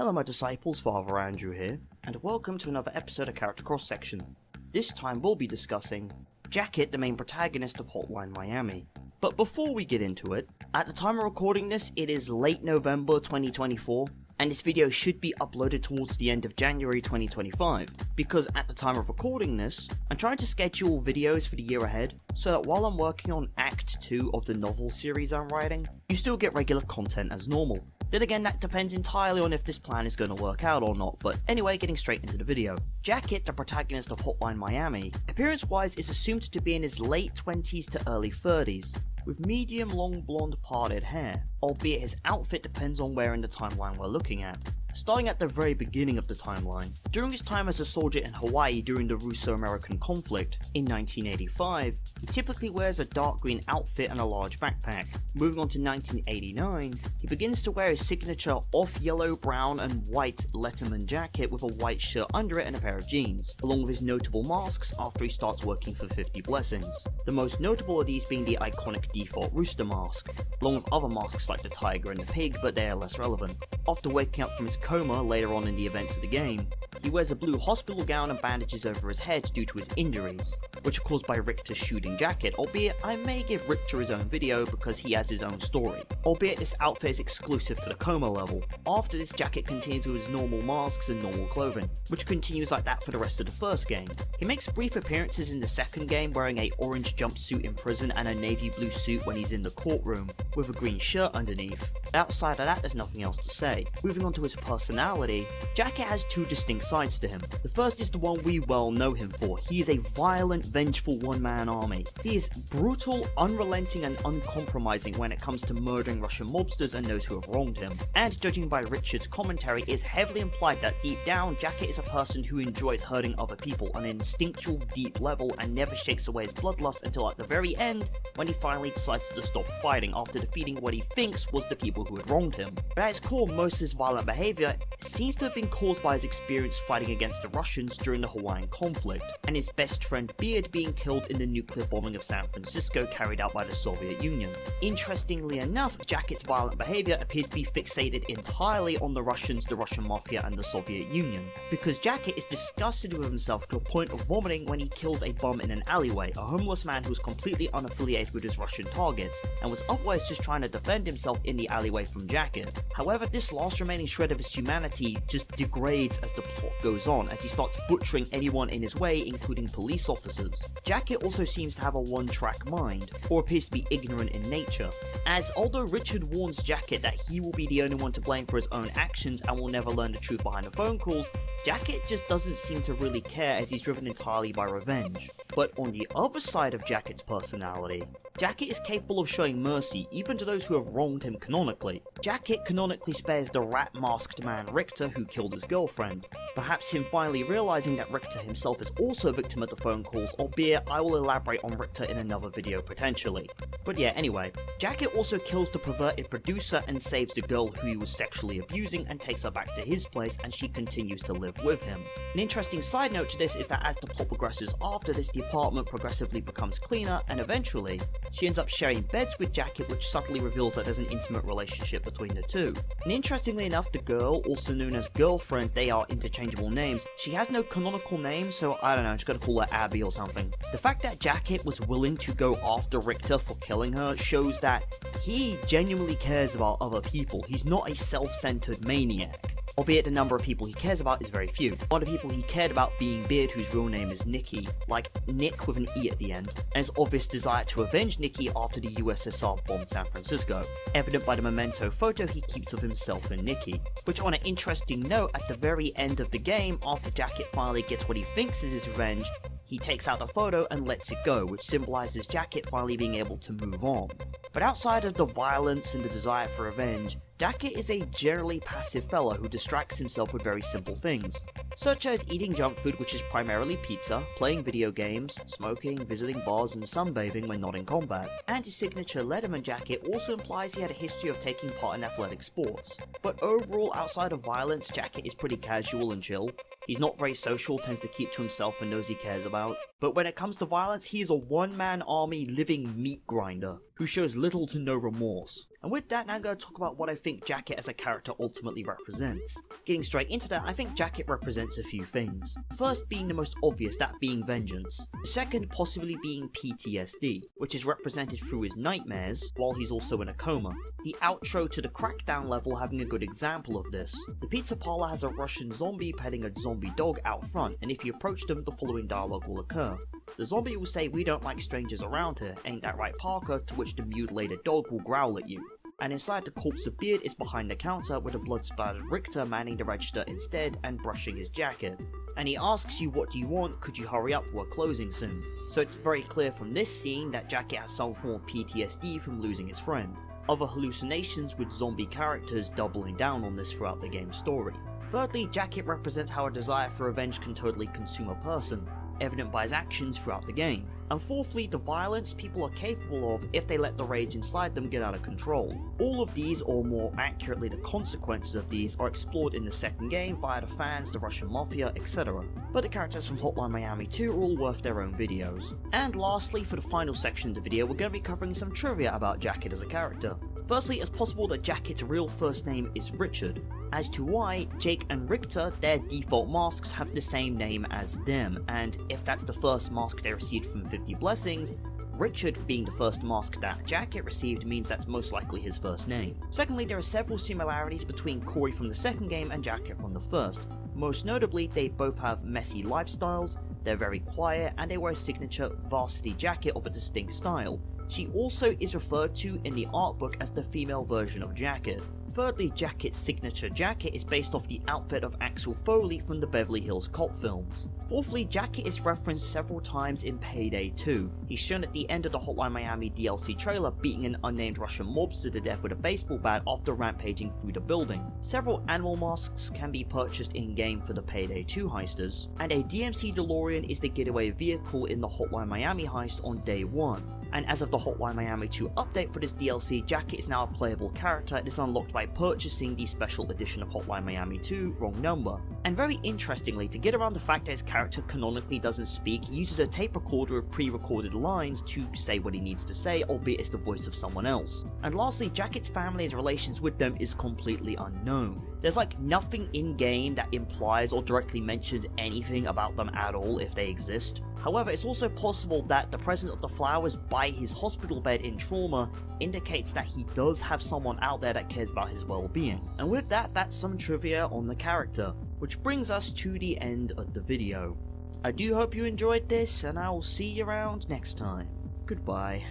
Hello my disciples, Father Andrew here, and welcome to another episode of Character Cross Section. This time we'll be discussing Jacket, the main protagonist of Hotline Miami. But before we get into it, at the time of recording this, it is late November 2024, and this video should be uploaded towards the end of January 2025, because at the time of recording this, I'm trying to schedule videos for the year ahead, so that while I'm working on Act 2 of the novel series I'm writing, you still get regular content as normal. Then again, that depends entirely on if this plan is going to work out or not, but anyway, getting straight into the video. Jacket, the protagonist of Hotline Miami, appearance-wise is assumed to be in his late 20s to early 30s, with medium long blonde parted hair, albeit his outfit depends on where in the timeline we're looking at. Starting at the very beginning of the timeline, during his time as a soldier in Hawaii during the Russo-American conflict in 1985, he typically wears a dark green outfit and a large backpack. Moving on to 1989, he begins to wear his signature off-yellow, brown and white Letterman jacket with a white shirt under it and a pair of jeans, along with his notable masks after he starts working for 50 Blessings. The most notable of these being the iconic default rooster mask, along with other masks like the tiger and the pig, but they are less relevant. After waking up from his coma later on in the events of the game, he wears a blue hospital gown and bandages over his head due to his injuries, which are caused by Richter shooting Jacket, albeit I may give Richter his own video because he has his own story, albeit this outfit is exclusive to the coma level. After this, Jacket continues with his normal masks and normal clothing, which continues like that for the rest of the first game. He makes brief appearances in the second game wearing a orange jumpsuit in prison and a navy blue suit when he's in the courtroom, with a green shirt underneath. Outside of that, there's nothing else to say. Moving on to his personality, Jacket has two distinct sides to him. The first is the one we well know him for. He is a violent, vengeful one-man army. He is brutal, unrelenting and uncompromising when it comes to murdering Russian mobsters and those who have wronged him. And judging by Richard's commentary, it is heavily implied that deep down, Jacket is a person who enjoys hurting other people on an instinctual, deep level and never shakes away his bloodlust until at the very end, when he finally decides to stop fighting after defeating what he thinks was the people who had wronged him. But at its core, most of his violent behavior seems to have been caused by his experience fighting against the Russians during the Hawaiian conflict, and his best friend Beard being killed in the nuclear bombing of San Francisco carried out by the Soviet Union. Interestingly enough, Jacket's violent behavior appears to be fixated entirely on the Russians, the Russian Mafia and the Soviet Union, because Jacket is disgusted with himself to a point of vomiting when he kills a bum in an alleyway, a homeless man who was completely unaffiliated with his Russian targets, and was otherwise just trying to defend himself in the alleyway from Jacket. However, this last remaining shred of his humanity just degrades as the plot goes on, as he starts butchering anyone in his way, including police officers. Jacket also seems to have a one-track mind, or appears to be ignorant in nature, as although Richard warns Jacket that he will be the only one to blame for his own actions and will never learn the truth behind the phone calls, Jacket just doesn't seem to really care as he's driven entirely by revenge. But on the other side of Jacket's personality, Jacket is capable of showing mercy even to those who have wronged him canonically. Jacket canonically spares the rat-masked man Richter who killed his girlfriend, perhaps him finally realizing that Richter himself is also a victim of the phone calls, albeit I will elaborate on Richter in another video potentially. But yeah, anyway, Jacket also kills the perverted producer and saves the girl who he was sexually abusing and takes her back to his place, and she continues to live with him. An interesting side note to this is that as the plot progresses after this, the apartment progressively becomes cleaner, and eventually, she ends up sharing beds with Jacket, which subtly reveals that there's an intimate relationship between the two. And interestingly enough, the girl, also known as Girlfriend, they are interchangeable names. She has no canonical name, so I don't know, I'm just gonna call her Abby or something. The fact that Jacket was willing to go after Richter for killing her shows that he genuinely cares about other people. He's not a self-centered maniac, albeit the number of people he cares about is very few. One of the people he cared about being Beard, whose real name is Nikki, like Nick with an E at the end, and his obvious desire to avenge Nikki after the USSR bombed San Francisco, evident by the memento photo he keeps of himself and Nikki. Which, on an interesting note, at the very end of the game, after Jacket finally gets what he thinks is his revenge, he takes out the photo and lets it go, which symbolizes Jacket finally being able to move on. But outside of the violence and the desire for revenge, Jacket is a generally passive fella who distracts himself with very simple things, such as eating junk food, which is primarily pizza, playing video games, smoking, visiting bars and sunbathing when not in combat. And his signature Letterman jacket also implies he had a history of taking part in athletic sports. But overall, outside of violence, Jacket is pretty casual and chill. He's not very social, tends to keep to himself and knows he cares about. But when it comes to violence, he is a one-man army living meat grinder, who shows little to no remorse. And with that, now I'm going to talk about what I think Jacket as a character ultimately represents. Getting straight into that, I think Jacket represents a few things. The first being the most obvious, that being vengeance. The second possibly being PTSD, which is represented through his nightmares, while he's also in a coma. The outro to the Crackdown level having a good example of this. The pizza parlor has a Russian zombie petting a zombie dog out front, and if you approach them, the following dialogue will occur. The zombie will say, "We don't like strangers around here, ain't that right, Parker?" to which the mutilated dog will growl at you. And inside, the corpse of Beard is behind the counter with a blood-splattered Richter manning the register instead and brushing his jacket. And he asks you, "What do you want? Could you hurry up? We're closing soon." So it's very clear from this scene that Jacket has some form of PTSD from losing his friend. Other hallucinations with zombie characters doubling down on this throughout the game's story. Thirdly, Jacket represents how a desire for revenge can totally consume a person, evident by his actions throughout the game. And fourthly, the violence people are capable of if they let the rage inside them get out of control. All of these, or more accurately the consequences of these, are explored in the second game via the fans, the Russian Mafia, etc. But the characters from Hotline Miami 2 are all worth their own videos. And lastly, for the final section of the video, we're going to be covering some trivia about Jacket as a character. Firstly, it's possible that Jacket's real first name is Richard. As to why, Jake and Richter, their default masks have the same name as them, and if that's the first mask they received from 50 Blessings, Richard being the first mask that Jacket received means that's most likely his first name. Secondly, there are several similarities between Corey from the second game and Jacket from the first. Most notably, they both have messy lifestyles, they're very quiet, and they wear a signature varsity jacket of a distinct style. She also is referred to in the art book as the female version of Jacket. Thirdly, Jacket's signature jacket is based off the outfit of Axel Foley from the Beverly Hills Cop films. Fourthly, Jacket is referenced several times in Payday 2. He's shown at the end of the Hotline Miami DLC trailer beating an unnamed Russian mobster to death with a baseball bat after rampaging through the building. Several animal masks can be purchased in-game for the Payday 2 heisters, and a DMC DeLorean is the getaway vehicle in the Hotline Miami heist on day 1. And as of the Hotline Miami 2 update for this DLC, Jacket is now a playable character and is unlocked by purchasing the special edition of Hotline Miami 2, Wrong Number. And very interestingly, to get around the fact that his character canonically doesn't speak, he uses a tape recorder with pre-recorded lines to say what he needs to say, albeit it's the voice of someone else. And lastly, Jacket's family's relations with them is completely unknown. There's like nothing in-game that implies or directly mentions anything about them at all if they exist. However, it's also possible that the presence of the flowers by his hospital bed in Trauma indicates that he does have someone out there that cares about his well-being. And with that, that's some trivia on the character, which brings us to the end of the video. I do hope you enjoyed this, and I will see you around next time. Goodbye.